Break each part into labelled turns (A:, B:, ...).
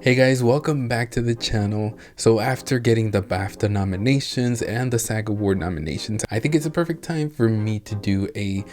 A: Hey guys, welcome back to the channel. So after getting the BAFTA nominations and the SAG Award nominations, I think it's a perfect time for me to do a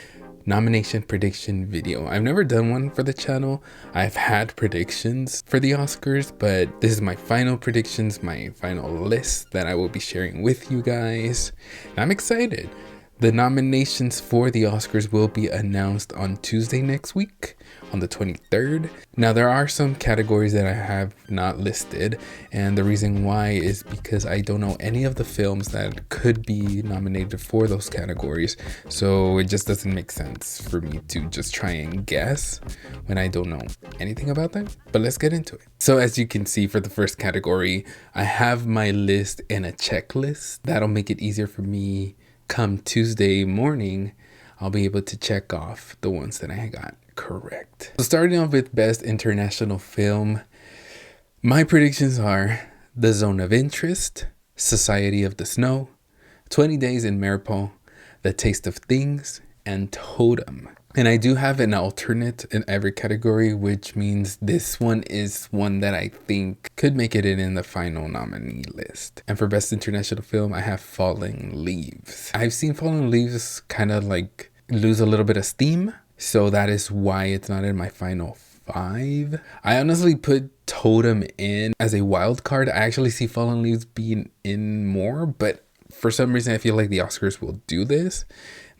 A: nomination prediction video. I've never done one for the channel. I've had predictions for the Oscars, but this is my final predictions, my final list that I will be sharing with you guys. And I'm excited. The nominations for the Oscars will be announced on Tuesday next week, on the 23rd. Now, there are some categories that I have not listed, and the reason why is because I don't know any of the films that could be nominated for those categories, so it just doesn't make sense for me to just try and guess when I don't know anything about them. But let's get into it. So as you can see, for the first category, I have my list in a checklist. That'll make it easier for me. Come Tuesday morning, I'll be able to check off the ones that I got correct. So starting off with Best International Film, my predictions are The Zone of Interest, Society of the Snow, 20 Days in Mariupol, The Taste of Things, and Totem. And I do have an alternate in every category, which means this one is one that I think could make it in the final nominee list. And for Best International Film, I have Falling Leaves. I've seen Falling Leaves kind of like lose a little bit of steam, so that is why it's not in my final 5. I honestly put Totem in as a wild card. I actually see Fallen Leaves being in more, but for some reason I feel like the Oscars will do this.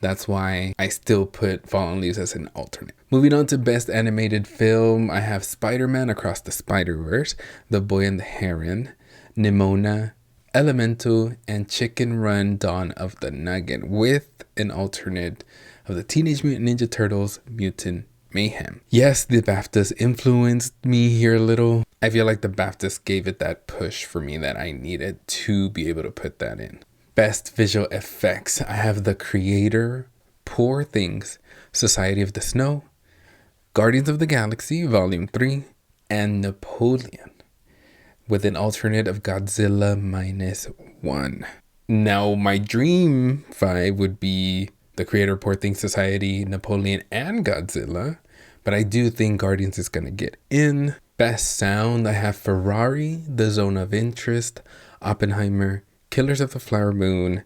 A: That's why I still put Fallen Leaves as an alternate. Moving on to Best Animated Film, I have Spider-Man Across the Spider-Verse, The Boy and the Heron, Nimona, Elemental, and Chicken Run Dawn of the Nugget, with an alternate of the Teenage Mutant Ninja Turtles Mutant Mayhem. Yes, the BAFTAs influenced me here a little. I feel like the BAFTAs gave it that push for me that I needed to be able to put that in. Best Visual Effects, I have The Creator, Poor Things, Society of the Snow, Guardians of the Galaxy Volume 3, and Napoleon, with an alternate of Godzilla Minus One. Now, my dream 5 would be The Creator, Poor Things, Society, Napoleon, and Godzilla, but I do think Guardians is going to get in. Best Sound, I have Ferrari, The Zone of Interest, Oppenheimer, Killers of the Flower Moon,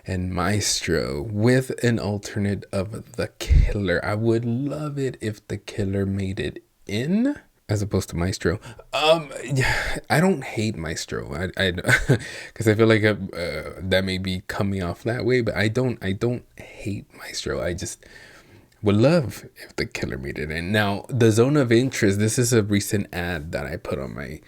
A: and Maestro, with an alternate of The Killer. I would love it if The Killer made it in as opposed to Maestro. Yeah, I don't hate Maestro. I because I feel like that may be coming off that way, but I don't hate Maestro. I just would love if The Killer made it in. Now, The Zone of Interest, this is a recent ad that I put on my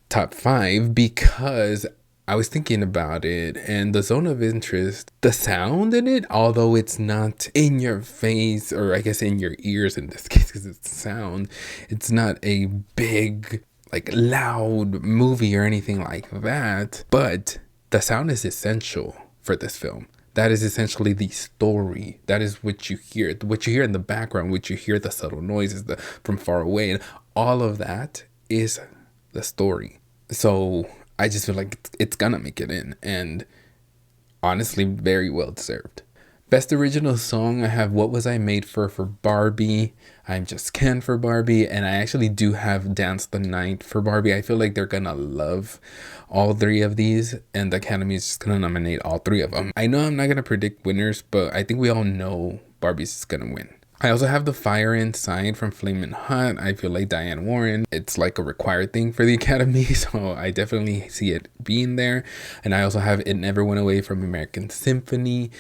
A: top 5 because I was thinking about it, and The Zone of Interest, the sound in it, although it's not in your face, or I guess in your ears in this case because it's sound, it's not a big, like, loud movie or anything like that, but the sound is essential for this film. That is essentially the story. That is what you hear in the background, what you hear, the subtle noises from far away, and all of that is the story. So I just feel like it's gonna make it in, and honestly, very well deserved. Best Original Song, I have What Was I Made For Barbie, I'm Just Ken for Barbie, and I actually do have Dance the Night for Barbie. I feel like they're gonna love all 3 of these, and the Academy is just gonna nominate all 3 of them. I know I'm not gonna predict winners, but I think we all know Barbie's gonna win. I also have The Fire Inside from Flamin' Hot. I feel like Diane Warren, it's like a required thing for the Academy, so I definitely see it being there. And I also have It Never Went Away from American Symphony.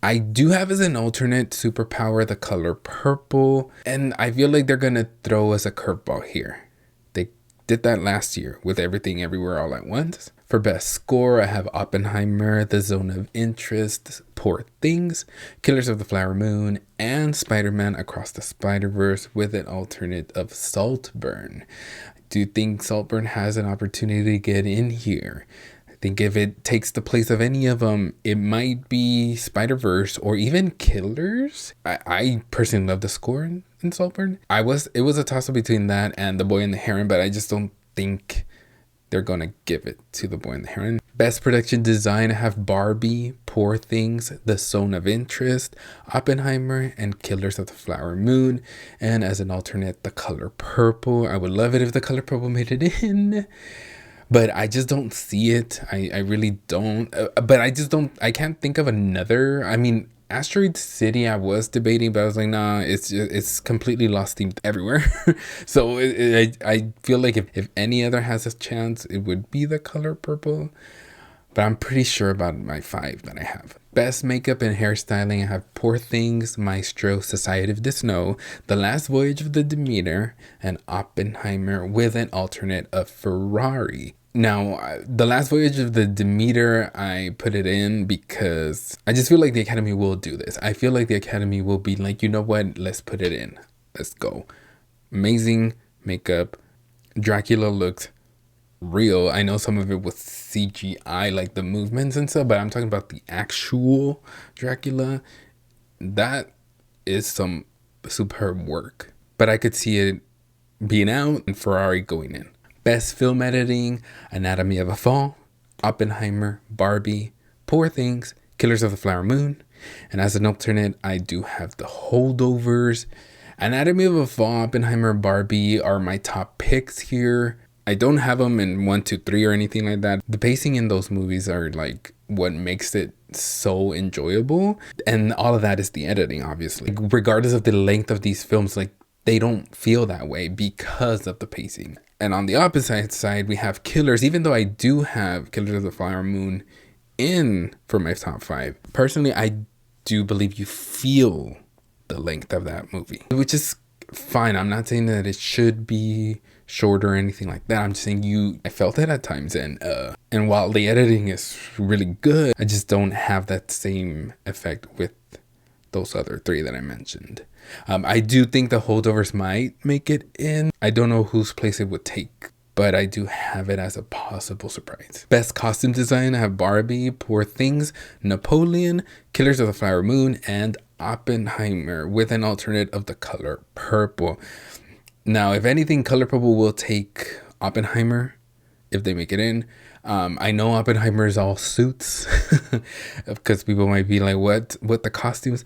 A: I do have as an alternate Superpower, The Color Purple, and I feel like they're gonna throw us a curveball here. They did that last year with Everything Everywhere All at Once. For Best Score, I have Oppenheimer, The Zone of Interest, Poor Things, Killers of the Flower Moon, and Spider-Man Across the Spider-Verse, with an alternate of Saltburn. I do think Saltburn has an opportunity to get in here. I think if it takes the place of any of them, it might be Spider-Verse or even Killers. I personally love the score in Saltburn. It was a toss-up between that and The Boy and the Heron, but I just don't think they're gonna give it to the boy and the heron. Best production design, I have Barbie, Poor Things, The Zone of Interest, Oppenheimer, and Killers of the Flower Moon. And as an alternate, The Color Purple. I would love it if The Color Purple made it in, but I just don't see it. I really don't. But I can't think of another. I mean, Asteroid City, I was debating, but I was like, nah, it's completely lost steam everywhere. So I feel like if any other has a chance, it would be The Color Purple. But I'm pretty sure about my 5 that I have. Best makeup and hairstyling, I have Poor Things, Maestro, Society of the Snow, The Last Voyage of the Demeter, and Oppenheimer, with an alternate of Ferrari. Now, The Last Voyage of the Demeter, I put it in because I just feel like the Academy will do this. I feel like the Academy will be like, you know what, let's put it in. Let's go. Amazing makeup. Dracula looked real. I know some of it was CGI, like the movements and stuff, but I'm talking about the actual Dracula. That is some superb work. But I could see it being out and Ferrari going in. Best film editing, Anatomy of a Fall, Oppenheimer, Barbie, Poor Things, Killers of the Flower Moon. And as an alternate, I do have The Holdovers. Anatomy of a Fall, Oppenheimer, Barbie are my top picks here. I don't have them in 1, 2, 3 or anything like that. The pacing in those movies are like what makes it so enjoyable. And all of that is the editing, obviously. Like, regardless of the length of these films, like they don't feel that way because of the pacing. And on the opposite side, we have Killers. Even though I do have Killers of the Flower Moon in for my top 5, personally, I do believe you feel the length of that movie, which is fine. I'm not saying that it should be short or anything like that. I'm just saying I felt it at times, and while the editing is really good, I just don't have that same effect with those other 3 that I mentioned. I do think The Holdovers might make it in. I don't know whose place it would take, but I do have it as a possible surprise. Best costume design, I have Barbie, Poor Things, Napoleon, Killers of the Flower Moon, and Oppenheimer, with an alternate of The Color Purple. Now, if anything, Color Purple will take Oppenheimer if they make it in. I know Oppenheimer is all suits because people might be like, what the costumes?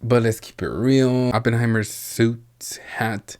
A: But let's keep it real. Oppenheimer's suit, hat,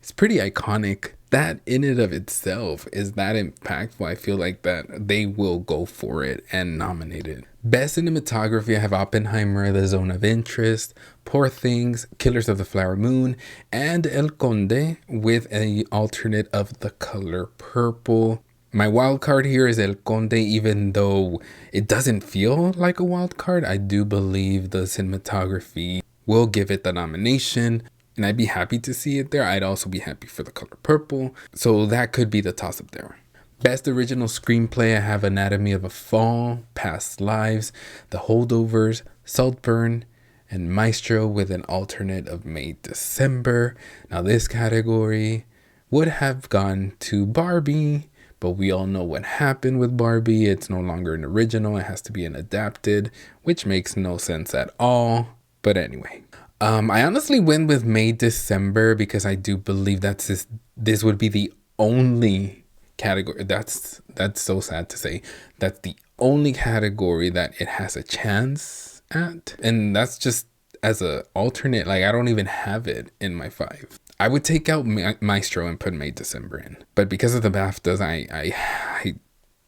A: it's pretty iconic. That in and of itself is that impactful. I feel like that they will go for it and nominate it. Best cinematography, I have Oppenheimer, The Zone of Interest, Poor Things, Killers of the Flower Moon, and El Conde, with an alternate of The Color Purple. My wild card here is El Conde. Even though it doesn't feel like a wild card, I do believe the cinematography will give it the nomination, and I'd be happy to see it there. I'd also be happy for The Color Purple, so that could be the toss-up there. Best original screenplay, I have Anatomy of a Fall, Past Lives, The Holdovers, Saltburn, and Maestro, with an alternate of May December. Now this category would have gone to Barbie, but we all know what happened with Barbie. It's no longer an original. It has to be an adapted, which makes no sense at all. But anyway, I honestly went with May December because I do believe this would be the only category. That's so sad to say. That's the only category that it has a chance at. And that's just as a alternate. Like, I don't even have it in my 5. I would take out Maestro and put May December in. But because of the BAFTAs, I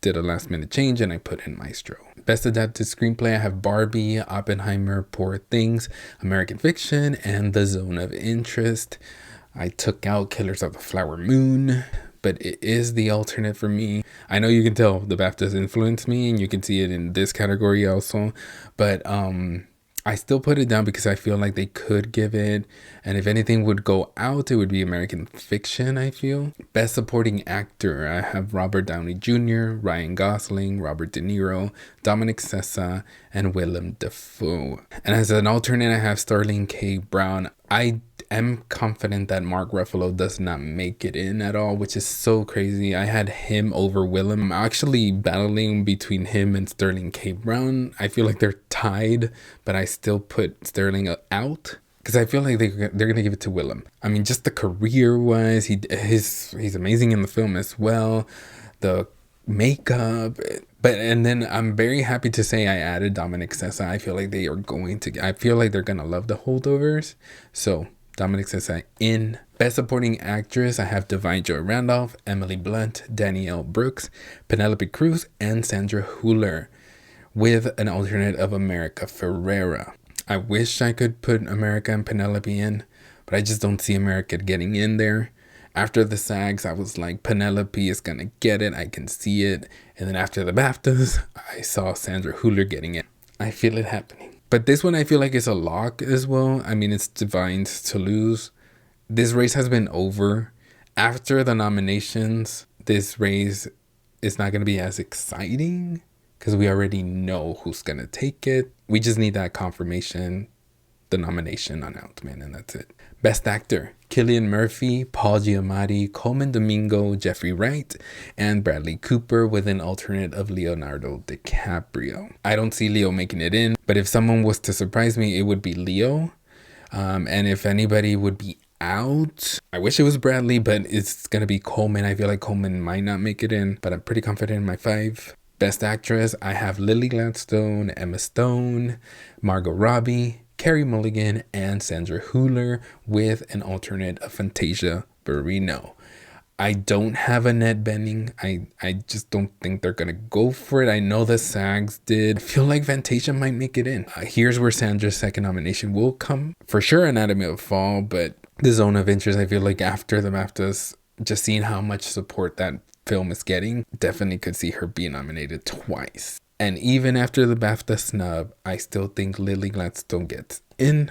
A: did a last minute change and I put in Maestro. Best adapted screenplay, I have Barbie, Oppenheimer, Poor Things, American Fiction, and The Zone of Interest. I took out Killers of the Flower Moon, but it is the alternate for me. I know you can tell the BAFTAs influenced me, and you can see it in this category also. But I still put it down because I feel like they could give it, and if anything would go out, it would be American Fiction, I feel. Best supporting actor, I have Robert Downey Jr., Ryan Gosling, Robert De Niro, Dominic Sessa, and Willem Dafoe. And as an alternate, I have Sterling K. Brown. I am confident that Mark Ruffalo does not make it in at all, which is so crazy. I had him over Willem. I'm actually battling between him and Sterling K. Brown. I feel like they're tied, but I still put Sterling out because I feel like they're gonna give it to Willem. I mean, just the career wise, he's amazing in the film as well. the makeup. But and then I'm very happy to say I added Dominic Sessa. I feel like I feel like they're gonna love the holdovers. So Dominic Sessa in. Best Supporting Actress, I have Divine Joy Randolph, Emily Blunt, Danielle Brooks, Penelope Cruz, and Sandra Hüller, with an alternate of America Ferrera. I wish I could put America and Penelope in, but I just don't see America getting in there. After the SAGs, I was like, Penelope is gonna get it. I can see it. And then after the BAFTAs, I saw Sandra Hüller getting it. I feel it happening. But this one, I feel like it's a lock as well. I mean, it's Divine's to lose. This race has been over. After the nominations, this race is not going to be as exciting because we already know who's going to take it. We just need that confirmation, the nomination announcement, and that's it. Best Actor, Cillian Murphy, Paul Giamatti, Coleman Domingo, Jeffrey Wright, and Bradley Cooper, with an alternate of Leonardo DiCaprio. I don't see Leo making it in, but if someone was to surprise me, it would be Leo. And if anybody would be out, I wish it was Bradley, but it's gonna be Coleman. I feel like Coleman might not make it in, but I'm pretty confident in my 5. Best Actress, I have Lily Gladstone, Emma Stone, Margot Robbie, Carey Mulligan, and Sandra Hüller, with an alternate of Fantasia Barrino. I don't have Annette Bening. I just don't think they're gonna go for it. I know the SAGs did. I feel like Fantasia might make it in. Here's where Sandra's second nomination will come. For sure, Anatomy of a Fall, but The Zone of Interest, I feel like after the BAFTAs, just seeing how much support that film is getting, definitely could see her be nominated twice. And even after the BAFTA snub, I still think Lily Gladstone gets in.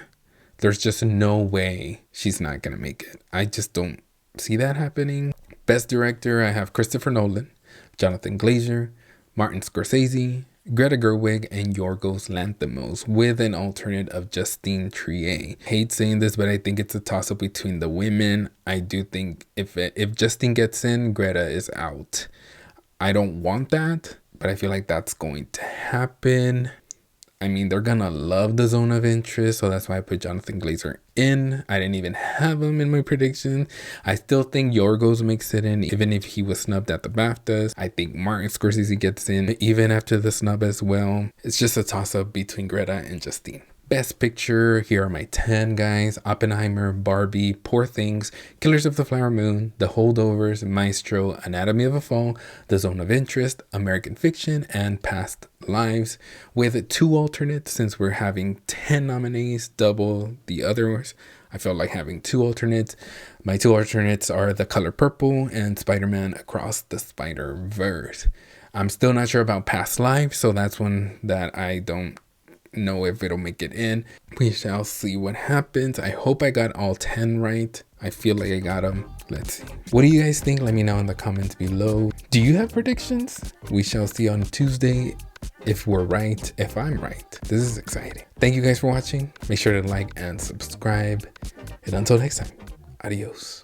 A: There's just no way she's not gonna make it. I just don't see that happening. Best Director, I have Christopher Nolan, Jonathan Glazer, Martin Scorsese, Greta Gerwig, and Yorgos Lanthimos, with an alternate of Justine Triet. Hate saying this, but I think it's a toss-up between the women. I do think if Justine gets in, Greta is out. I don't want that, but I feel like that's going to happen. I mean, they're gonna love The Zone of Interest, so that's why I put Jonathan Glazer in. I didn't even have him in my prediction. I still think Yorgos makes it in, even if he was snubbed at the BAFTAs. I think Martin Scorsese gets in, even after the snub as well. It's just a toss-up between Greta and Justine. Best Picture, here are my 10 guys: Oppenheimer, Barbie, Poor Things, Killers of the Flower Moon, The Holdovers, Maestro, Anatomy of a Fall, The Zone of Interest, American Fiction, and Past Lives, with 2 alternates. Since we're having 10 nominees, double the others, I felt like having 2 alternates. My 2 alternates are The Color Purple and Spider-Man Across the Spider-Verse. I'm still not sure about Past Lives, so that's one that I don't know if it'll make it in. We shall see what happens. I hope I got all 10 right. I feel like I got them. Let's see. What do you guys think? Let me know in the comments below. Do you have predictions? We shall see on Tuesday if we're right, if I'm right. This is exciting. Thank you guys for watching. Make sure to like and subscribe. And until next time, adios.